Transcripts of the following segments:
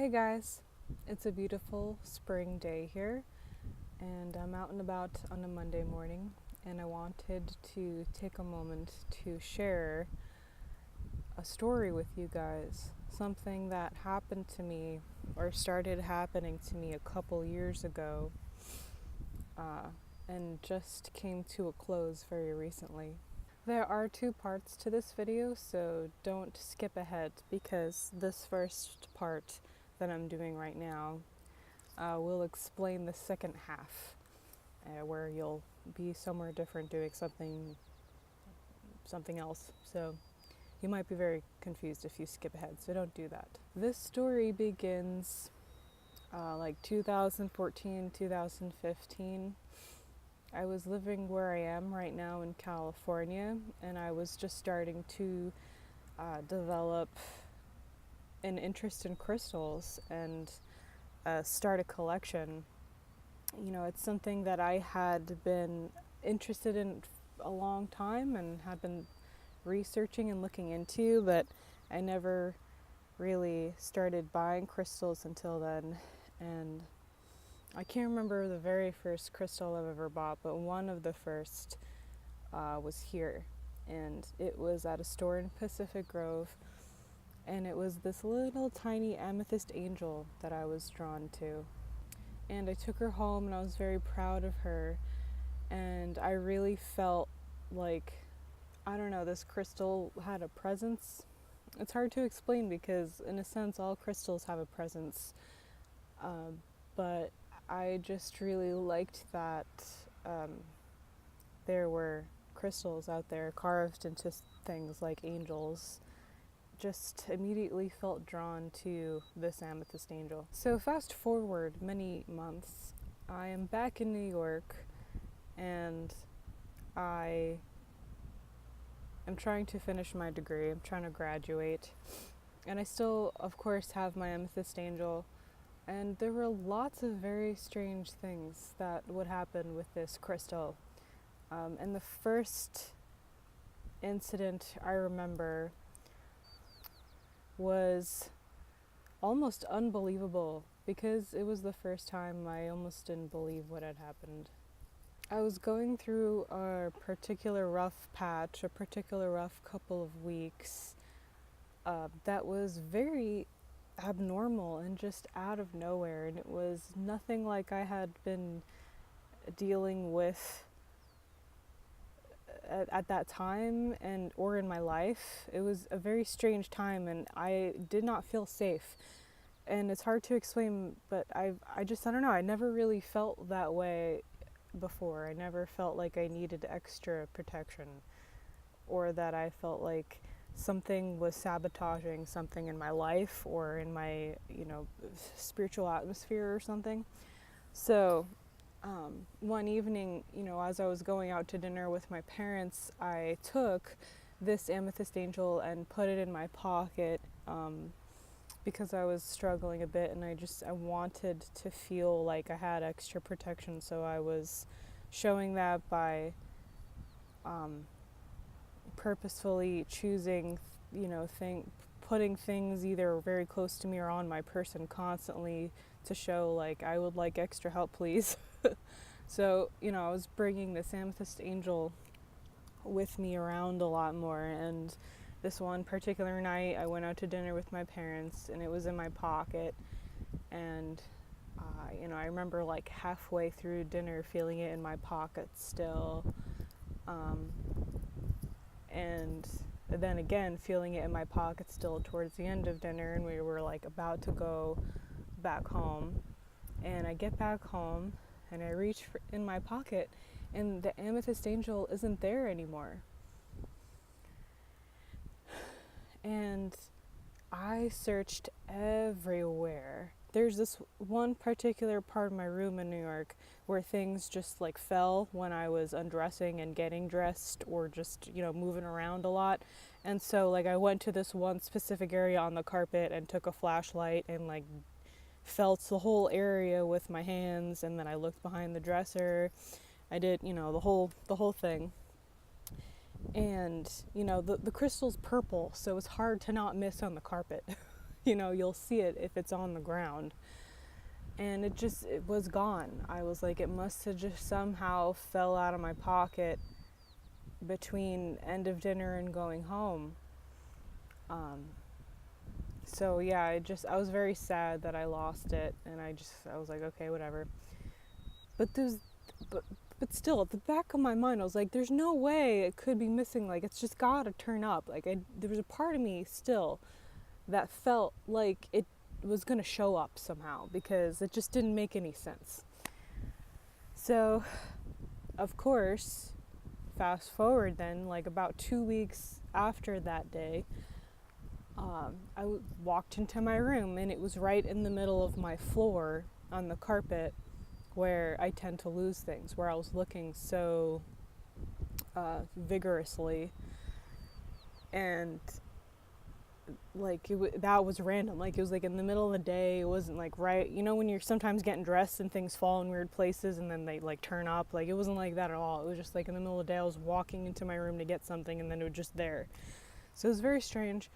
Hey guys, it's a beautiful spring day here, and I'm out and about on a Monday morning, and I wanted to take a moment to share a story with you guys. Something that happened to me, or started happening to me a couple years ago, and just came to a close very recently. There are two parts to this video, so don't skip ahead because this first part that I'm doing right now will explain the second half, where you'll be somewhere different doing something else. So you might be very confused if you skip ahead, so don't do that. This story begins like 2014, 2015. I was living where I am right now in California, and I was just starting to develop an interest in crystals and start a collection. You know, it's something that I had been interested in a long time and had been researching and looking into, but I never really started buying crystals until then. And I can't remember the very first crystal I've ever bought, but one of the first was here. And it was at a store in Pacific Grove. And it was this little tiny Amethyst Angel that I was drawn to. And I took her home and I was very proud of her. And I really felt like, I don't know, this crystal had a presence. It's hard to explain because, in a sense, all crystals have a presence. But I just really liked that there were crystals out there carved into things like angels. Just immediately felt drawn to this Amethyst Angel. So fast forward many months, I am back in New York and I am trying to finish my degree. I'm trying to graduate. And I still, of course, have my Amethyst Angel. And there were lots of very strange things that would happen with this crystal. And the first incident I remember was almost unbelievable because it was the first time I almost didn't believe what had happened. I was going through a particular rough patch, a particular rough couple of weeks that was very abnormal and just out of nowhere, and it was nothing like I had been dealing with at that time and or in my life. It was a very strange time and I did not feel safe, and it's hard to explain, but I don't know, I never really felt that way before. I never felt like I needed extra protection or that I felt like something was sabotaging something in my life or in my, spiritual atmosphere or something. So one evening, as I was going out to dinner with my parents, I took this Amethyst Angel and put it in my pocket because I was struggling a bit and I wanted to feel like I had extra protection. So I was showing that by purposefully choosing, putting things either very close to me or on my person constantly to show like I would like extra help, please. So, I was bringing this Amethyst Angel with me around a lot more, and this one particular night I went out to dinner with my parents and it was in my pocket, and I remember like halfway through dinner feeling it in my pocket still, and then again feeling it in my pocket still towards the end of dinner, and we were like about to go back home, and I get back home and I reach in my pocket and the Amethyst Angel isn't there anymore. And I searched everywhere. There's this one particular part of my room in New York where things just like fell when I was undressing and getting dressed or just, moving around a lot. And so like I went to this one specific area on the carpet and took a flashlight and like felt the whole area with my hands, and then I looked behind the dresser. I did, the whole thing. And, the crystal's purple, so it's hard to not miss on the carpet. you'll see it if it's on the ground. And it was gone. I was like, it must have just somehow fell out of my pocket between end of dinner and going home. So yeah, I was very sad that I lost it, and I was like, okay, whatever. But but but still, at the back of my mind, I was like, there's no way it could be missing. Like, it's just gotta turn up. Like, there was a part of me still that felt like it was gonna show up somehow, because it just didn't make any sense. So, of course, fast forward then, like about 2 weeks after that day, walked into my room, and it was right in the middle of my floor on the carpet where I tend to lose things, where I was looking so vigorously. And like that was random. Like, it was like in the middle of the day. It wasn't like right, when you're sometimes getting dressed and things fall in weird places and then they like turn up. Like, it wasn't like that at all. It was just like in the middle of the day I was walking into my room to get something, and then it was just there. So it was very strange.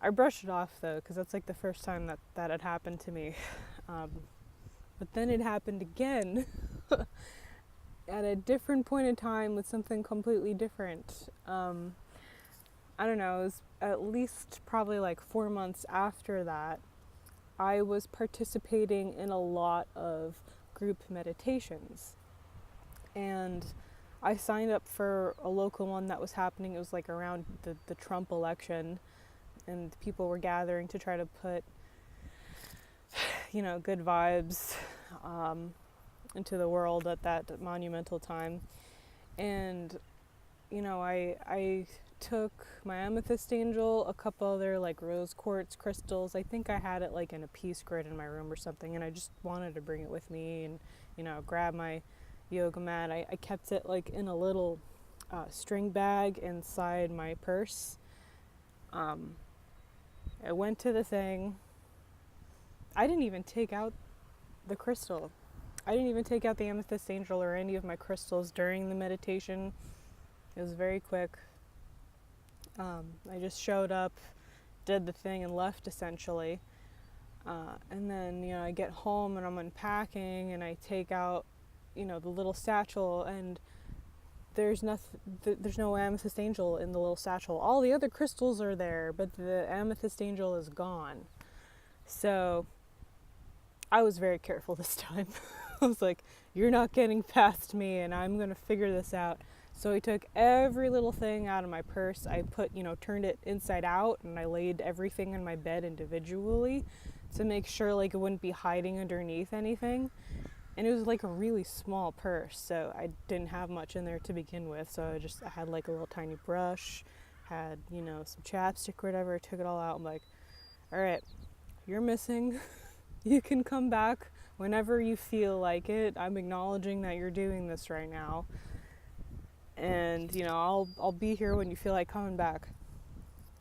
I brushed it off though, because that's like the first time that had happened to me. But then it happened again at a different point in time with something completely different. I don't know, it was at least probably like 4 months after that. I was participating in a lot of group meditations. And I signed up for a local one that was happening. It was like around the Trump election, and people were gathering to try to put, good vibes into the world at that monumental time. And, I took my Amethyst Angel, a couple other like rose quartz crystals. I think I had it like in a piece grid in my room or something, and I just wanted to bring it with me and, grab my yoga mat. I kept it like in a little string bag inside my purse. I went to the thing. I didn't even take out the crystal. I didn't even take out the Amethyst Angel or any of my crystals during the meditation. It was very quick. I just showed up, did the thing, and left essentially. And then, I get home and I'm unpacking, and I take out, the little satchel, and there's no Amethyst Angel in the little satchel. All the other crystals are there, but the Amethyst Angel is gone. So I was very careful this time. I was like, you're not getting past me, and I'm going to figure this out. So I took every little thing out of my purse. I turned it inside out, and I laid everything in my bed individually to make sure like it wouldn't be hiding underneath anything. And it was like a really small purse, so I didn't have much in there to begin with. So I had like a little tiny brush, had, some chapstick or whatever. I took it all out. I'm like, all right, you're missing. You can come back whenever you feel like it. I'm acknowledging that you're doing this right now. And, I'll be here when you feel like coming back.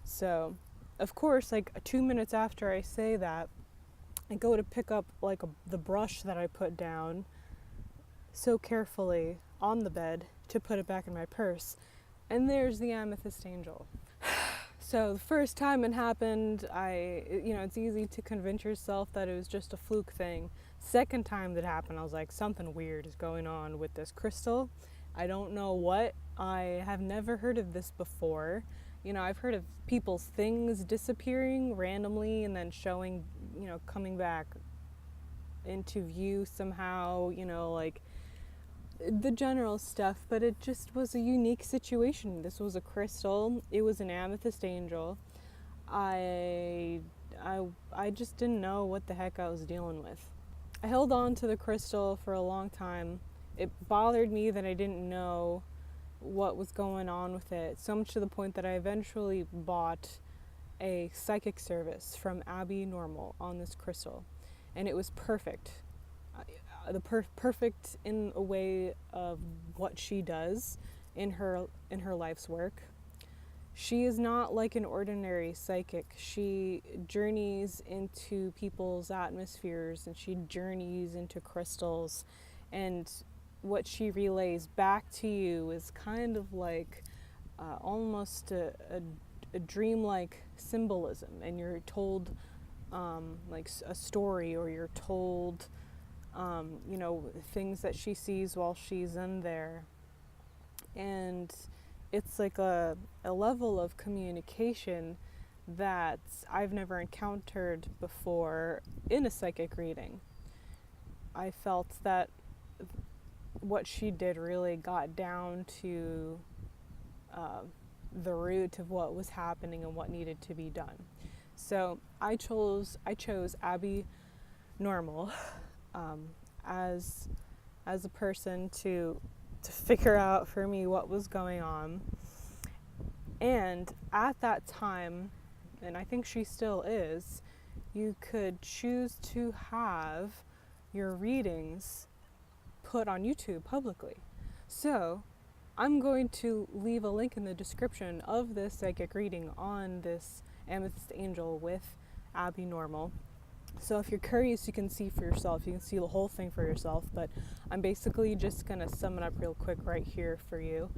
So, of course, like 2 minutes after I say that, I go to pick up like the brush that I put down so carefully on the bed to put it back in my purse. And there's the Amethyst Angel. So the first time it happened, it's easy to convince yourself that it was just a fluke thing. Second time that happened, I was like, something weird is going on with this crystal. I don't know what. I have never heard of this before. I've heard of people's things disappearing randomly and then showing, coming back into view somehow, like the general stuff, but it just was a unique situation. This was a crystal. It was an Amethyst Angel. I just didn't know what the heck I was dealing with. I held on to the crystal for a long time. It bothered me that I didn't know what was going on with it, so much to the point that I eventually bought a psychic service from Abby Normal on this crystal, and it was perfect. Perfect in a way of what she does in her life's work. She is not like an ordinary psychic. She journeys into people's atmospheres, and she journeys into crystals, and what she relays back to you is kind of like almost a dreamlike symbolism, and you're told like a story, or you're told, things that she sees while she's in there. And it's like a level of communication that I've never encountered before in a psychic reading. I felt that what she did really got down to the root of what was happening and what needed to be done. So I chose Abby Normal as a person to figure out for me what was going on. And at that time, and I think she still is, you could choose to have your readings put on YouTube publicly. So I'm going to leave a link in the description of this psychic reading on this Amethyst Angel with Abby Normal. So if you're curious, you can see for yourself. You can see the whole thing for yourself. But I'm basically just going to sum it up real quick right here for you.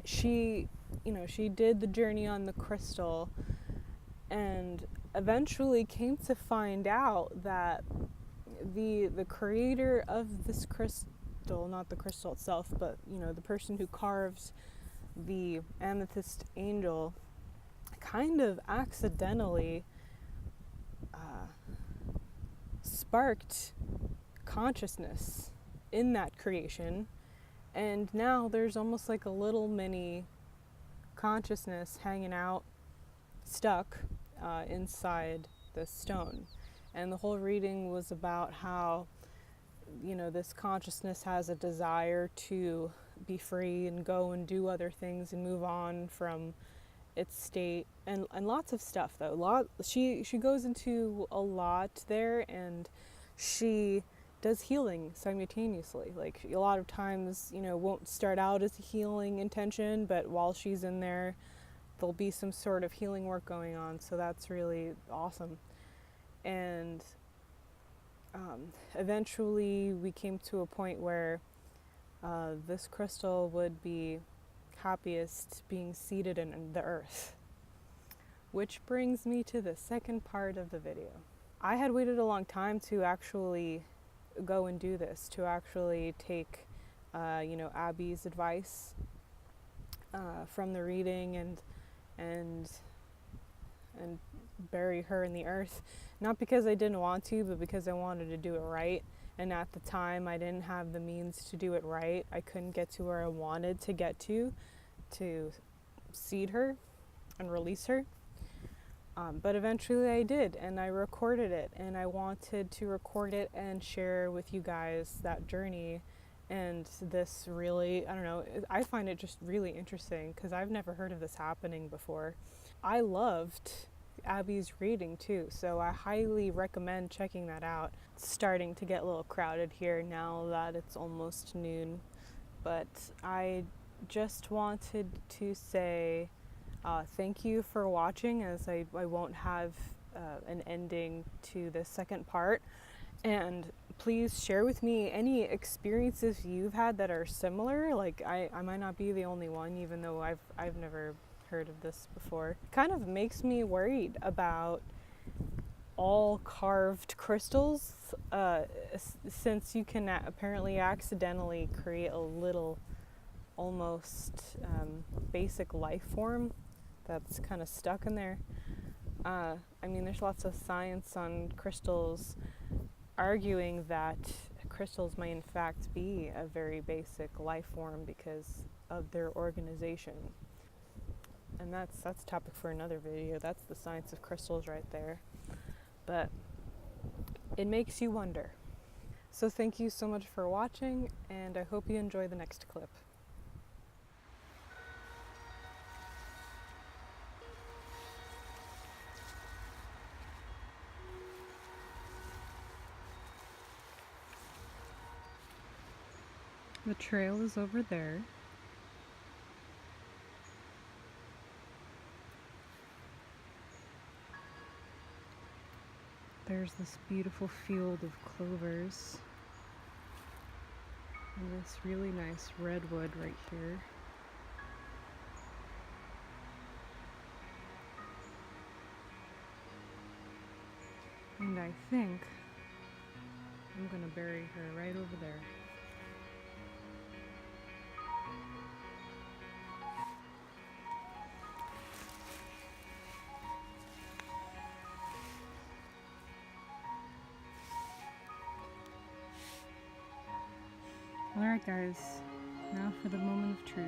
She did the journey on the crystal, and eventually came to find out that the creator of this crystal, not the crystal itself, but the person who carves the Amethyst Angel, kind of accidentally sparked consciousness in that creation. And now there's almost like a little mini consciousness hanging out, stuck inside the stone. And the whole reading was about how, this consciousness has a desire to be free and go and do other things and move on from its state, and lots of stuff though. She goes into a lot there, and she does healing simultaneously. Like, a lot of times, won't start out as a healing intention, but while she's in there, there'll be some sort of healing work going on. So that's really awesome. And eventually we came to a point where this crystal would be happiest being seated in the earth. Which brings me to the second part of the video. I had waited a long time to actually go and do this, to actually take Abby's advice from the reading and bury her in the earth. Not because I didn't want to, but because I wanted to do it right. And at the time, I didn't have the means to do it right. I couldn't get to where I wanted to get to seed her and release her. But eventually I did, and I recorded it, and I wanted to record it and share with you guys that journey. And this really, I don't know, I find it just really interesting because I've never heard of this happening before. I loved Abby's reading too, so I highly recommend checking that out. It's starting to get a little crowded here now that it's almost noon, but I just wanted to say thank you for watching, as I won't have an ending to the second part. And please share with me any experiences you've had that are similar. Like, I might not be the only one, even though I've never heard of this before. It kind of makes me worried about all carved crystals, since you can apparently accidentally create a little almost basic life form that's kind of stuck in there. There's lots of science on crystals arguing that crystals may in fact be a very basic life form because of their organization. And that's a topic for another video. That's the science of crystals right there. But it makes you wonder. So thank you so much for watching, and I hope you enjoy the next clip. The trail is over there. There's this beautiful field of clovers and this really nice redwood right here. And I think I'm gonna bury her right over there. Alright guys, now for the moment of truth.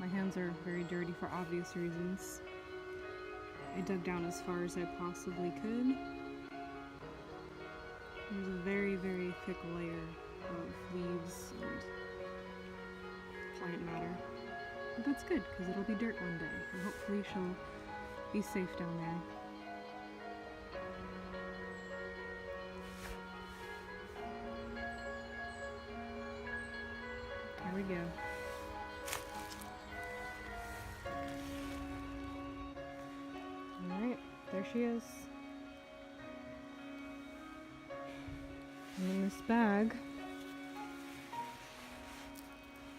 My hands are very dirty for obvious reasons. I dug down as far as I possibly could. There's a very, very thick layer of leaves and plant matter. But that's good, because it'll be dirt one day, and hopefully she'll be safe down there. Here we go. Alright, there she is. And in this bag,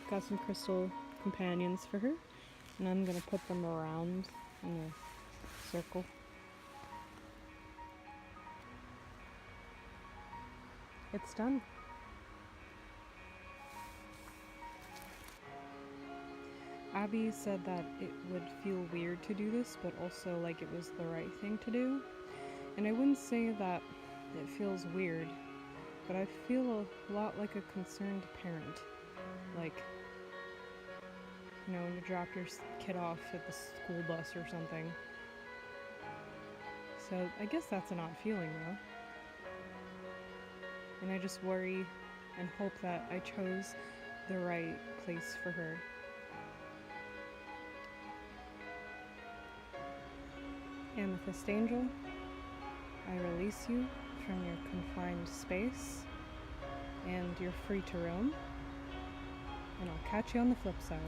got some crystal companions for her, and I'm gonna put them around in a circle. It's done. Abby said that it would feel weird to do this, but also like it was the right thing to do. And I wouldn't say that it feels weird, but I feel a lot like a concerned parent. Like, you know, when you drop your kid off at the school bus or something. So I guess that's an odd feeling though. And I just worry and hope that I chose the right place for her. Amethyst Angel, I release you from your confined space, and you're free to roam, and I'll catch you on the flip side.